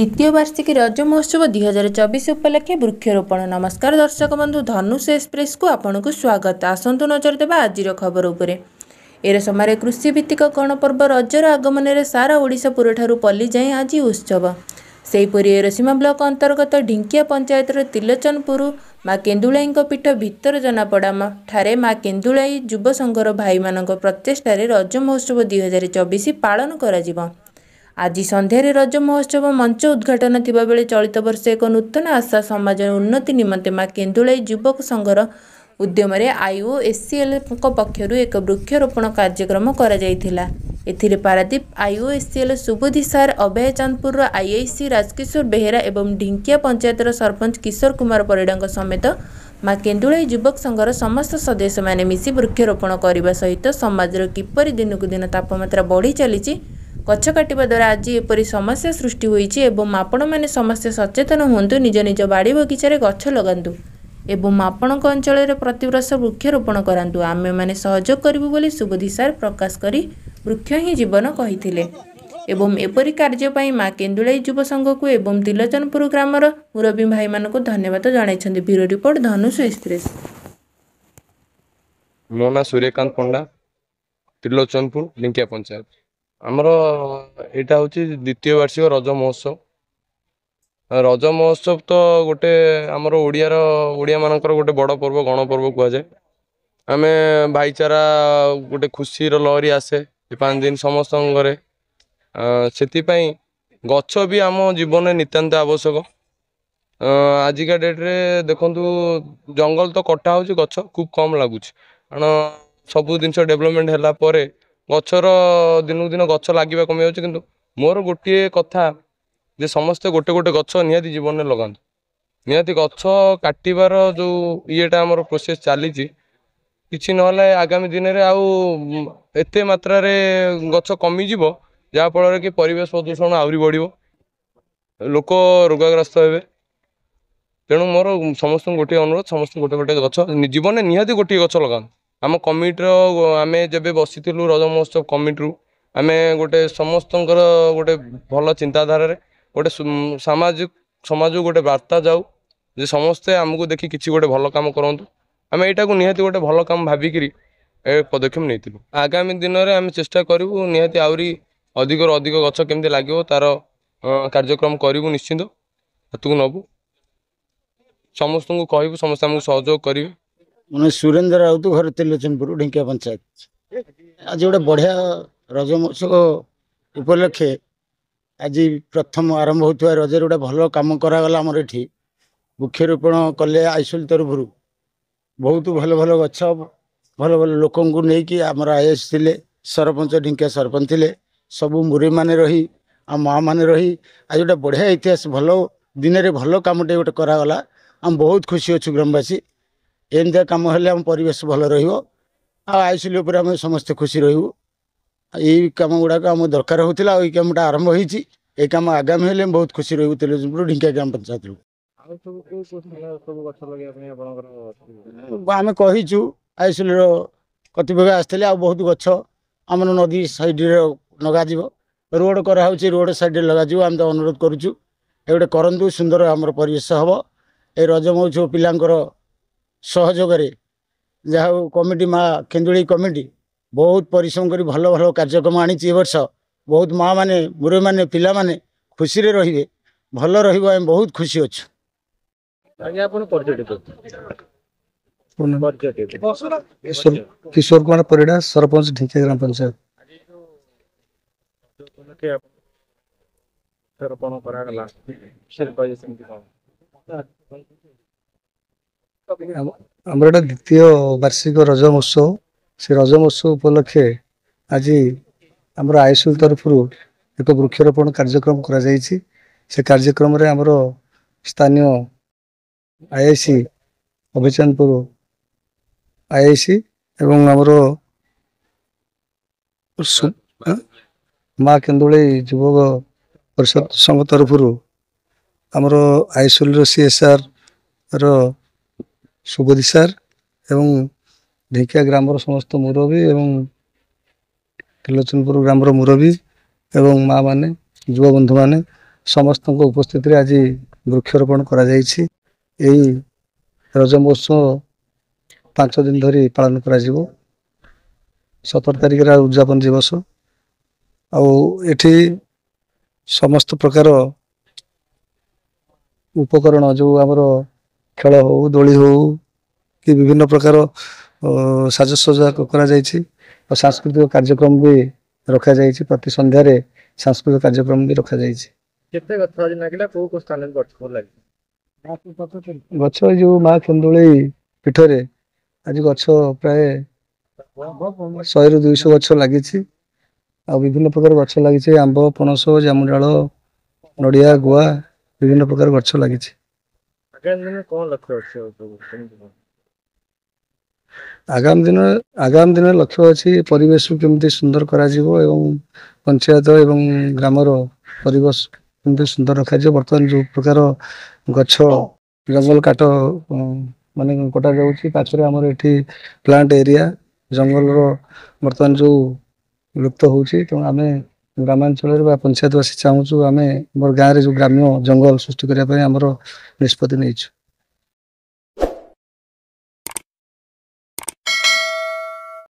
द्वितीय वार्षिक रज महोत्सव 2024 उपलक्षे वृक्षरोपण। नमस्कार दर्शक बंधु, धनुष एक्सप्रेस को आपन को स्वागत। आसंतु नजर देवा आज खबर उपरे। एर समय कृषि भित्तिक गणपर्व रजर आगमन में सारा ओडिशा पुरठारु पल्ली जाए आज उत्सव। सेहीपरि एरसीमा ब्लॉक अंतर्गत ढिंकिया पंचायत तिलोचनपुर माँ केन्दुलाई पीठ भितर जनापड़ा ठारे माँ केन्दुलाई युव संघर भाई मान प्रचेष्टार रज महोत्सव 2024 पालन करा। आज संध्यारे रज महोत्सव मंच उद्घाटन थिबा बेले चलित वर्ष एक नूतन आशा समाज उन्नति निमंते माँ केन्दुलाई युवक संघर उद्यम IOSCL पक्षरु एक वृक्षरोपण कार्यक्रम करा जायथिला। एथिरे पारादीप IOSCL सुबुधि सार अभय चांदपुर IIC राजकिशोर बेहेरा एवं ढिंकिया पंचायत सरपंच किशोर कुमार परिडा समेत माँ केन्दुलाई युवक संघर समस्त सदस्य माने मिसी वृक्षरोपण करने सहित समाजर किपरि दिनकु दिन तापमात्रा बढ़ी चली गछ काटिबा द्वारा आज एपरी समस्या सृष्टि होईछि एवं आपण माने समस्या सचेतन हुंतु, निज निज बाड़ी बगीचारे गछ लगांतु एवं आपणक अंचल प्रतिवर्ष वृक्षरोपण करांतु। आमे माने सहयोग करिबु बोली सुबुधि सार प्रकाश करी वृक्ष ही जीवन कहिथिले एवं एपरी कार्य पई माँ केन्दुलाई युव संघ को एवं तिलोचनपुर ग्रामर मुरबी भाई मानक धन्यवाद जणाइछन्ति। ब्यूरो रिपोर्ट धनुष एक्सप्रेस। मो ना सूर्यकांत पंडा, तिलोचनपुर ढिंकिया पंचायत। आमर यहाँ हूँ द्वितीय वार्षिक रज महोत्सव। रज महोत्सव तो गोटे आमर ओडिया मानकर गोटे बड़ पर्व, गणपर्व कहुए। आम भाईचारा गोटे खुशी लहरी आसे 5 दिन समस्त घरे। से गछ भी आम जीवन में नितांत आवश्यक। आजिका डेट्रे देखु जंगल तो कटा हो, गछ खूब कम लगुच कारण सबू जिन डेभलपमेंट है गचर दिनकू दिन गछ लगे कमी जाऊँ। किंतु मोर गोटे कथा जे समस्ते गोटे गोटे गछ निहाती जीवन में लगातु। निहाती गछ काटिबार जो येटा आमर प्रोसेस चली किसी ना आगामी दिन में आउ एते मात्रा रे गछ कमिजिव जहाँ फल कि परिवेश प्रदूषण आहरी बढ़, लोक रोगग्रस्त हे। तेणु मोर समस्त गोटे अनुरोध, समस्त गोटे गोटे गछ जीवन में निहाती गोटे गछ लगातु। आम कमिटर आम जब बसी रज महोत्सव कमिटी आम गोटे समस्त गोटे भल चिंताधार गोटे समाज गोटे वार्ता जाऊ जे समस्ते आमको देखी किसी गोटे भल काम करूँ। आम यहाँ को निहाती गोटे भल काम भाविक पदक्षेप नहीं। आगामी दिन में आम चेष्टा करूँ निहाती आहरी अधिक अधिक गछ केमती लगे तार कार्यक्रम करूँ। निश्चिंत हाथक नबू, समस्त को कहबू, समस्त आमको सहयोग करेंगे। मैं सुरेंद्र राउत, घर तिलोचनपुर ढिंकिया पंचायत। आज गोटे बढ़िया रज महोत्सव उपलक्षे आज प्रथम आरंभ होता रजर गोटे भल कम करागला। आमर ये वृक्षरोपण कले आईसोल तरफ बहुत भल भल गछ भल भल लोक नहीं आमर IS थे, सरपंच ढिंकिया सरपंच थे, सबू मुरी मैंने रही आ माँ मैंने रही आज गोटे बढ़िया इतिहास भल दिन में भल कम गोटे करागला। आम बहुत खुशी अच्छु ग्रामवासी। एमती कम हेल्ले आम परिवेश भल रईसोल आम समस्ते खुशी रही। यही कम गुड़ाक आम दरकार होता, यही कमटा आरंभ होती। ये कम आगामी हेल्ले बहुत खुशी रही। तिलोचनपुर ढिंकिया ग्राम पंचायत आम कहीचु आईसोल कतिपय आसते आ बहुत गछ आम नदी साइड लगे रोड कराऊँ, रोड साइड लगे। आम तो अनुरोध करुचु ये गोटे करूँ, सुंदर आम परिवेश हम। ये रज महोत्सव पिलांकर सहयोग जहाँ कमिटी माँ केन्दुलाई कमिटी बहुत परिश्रम कर भल भल कार्यक्रम आनी वर्ष। बहुत माँ मैंने मुरे मैंने पिला माने खुशी रे रहिबे, भल रहिबो। हम बहुत खुशी अच्छु। किशोर कुमार परिडा, सरपंच ढिंकिया ग्राम पंचायत। आमर द्वितीय वार्षिक रज महोत्सव। से रज महोत्सव उपलक्षे आज आमर आईसोल तरफ एक वृक्षरोपण कार्यक्रम करा जायछि। से कार्यक्रम रे आमर स्थानीय IIC अभिचांदपुर IIC एवं आमर माँ केन्दुलाई युवक परिषद संघ तरफ आमर आईसोल CSR सुबोधि सार एवं ढिंकिया ग्रामर समस्त मुरबी एवं तिलोचनपुर ग्रामर मुरबी एवं माँ माने युवा बंधु माने ସମସ୍ତଙ୍କ ଉପସ୍ଥିତିରେ ଆଜି ବୃକ୍ଷରୋପଣ କରାଯାଇଛି। ଏହି ରଜ ମହୋତ୍ସବ 5 ଦିନ ଧରି ପାଳନ କରାଯିବ। 17 ତାରିଖରେ ଉଦଯାପନ ଦିବସ। ଆଉ ଏଠି ସମସ୍ତ ପ୍ରକାର ଉପକରଣ ଯେଉଁ ଆମର ଖେଳ ହଉ, ଦୋଳି ହଉ କି ବିଭିନ୍ନ ପ୍ରକାର ସାଜସଜ୍ଜା କରାଯାଇଛି। ଆଉ ସାଂସ୍କୃତିକ କାର୍ଯ୍ୟକ୍ରମ ବି ରଖାଯାଇଛି। ପ୍ରତି ସନ୍ଧ୍ୟାରେ ସାଂସ୍କୃତିକ କାର୍ଯ୍ୟକ୍ରମ ବି ରଖାଯାଇଛି। କେତେ ଗଛ ଆଜି ଲାଗିଲା? କୋଉ କୋଉ ସ୍ଥାନରେ ଗଛ ସବୁ ଲାଗିଲା? ଗଛ ଏ ଯେଉଁ ମା ଖେନ୍ଦୁଳେଇ ପୀଠରେ ଆଜି ଗଛ ପ୍ରାୟ 100ରୁ 200 ଗଛ ଲାଗିଛି। ଆଉ ବିଭିନ୍ନ ପ୍ରକାର ଗଛ ଲାଗିଛି। ଆମ୍ବ, ପଣସ, ଜାମୁଡାଳ, ନଡ଼ିଆ, ଗୁଆ ବିଭିନ୍ନ ପ୍ରକାର ଗଛ ଲାଗିଛି। ଆଗାମୀ ଦିନରେ କଣ ଲକ୍ଷ୍ୟ ଅଛି ଆଉ ସବୁ କେମିତି କଣ? ଆଗାମୀ ଦିନରେ ଲକ୍ଷ୍ୟ ଅଛି ପରିବେଶକୁ କେମିତି ସୁନ୍ଦର କରାଯିବ ଏବଂ ପଞ୍ଚାୟତ ଏବଂ ଗ୍ରାମର ପରିବେଶ କେମିତି ସୁନ୍ଦର ରଖାଯିବ। ବର୍ତ୍ତମାନ ଯେଉଁ ପ୍ରକାର ଗଛ ଜଙ୍ଗଲ କାଟ ମାନେ କଟା ଯାଉଛି, ପାଖରେ ଆମର ଏଠି ପ୍ଲାଣ୍ଟ ଏରିଆ ଜଙ୍ଗଲର ବର୍ତ୍ତମାନ ଯେଉଁ ଲୁପ୍ତ ହେଉଛି, ତେଣୁ ଆମେ ଗ୍ରାମାଞ୍ଚଳରେ ବା ପଞ୍ଚାୟତବାସୀ ଚାହୁଁଛୁ ଆମେ ଆମର ଗାଁରେ ଯେଉଁ ଗ୍ରାମ୍ୟ ଜଙ୍ଗଲ ସୃଷ୍ଟି କରିବା ପାଇଁ ଆମର ନିଷ୍ପତ୍ତି ନେଇଛୁ।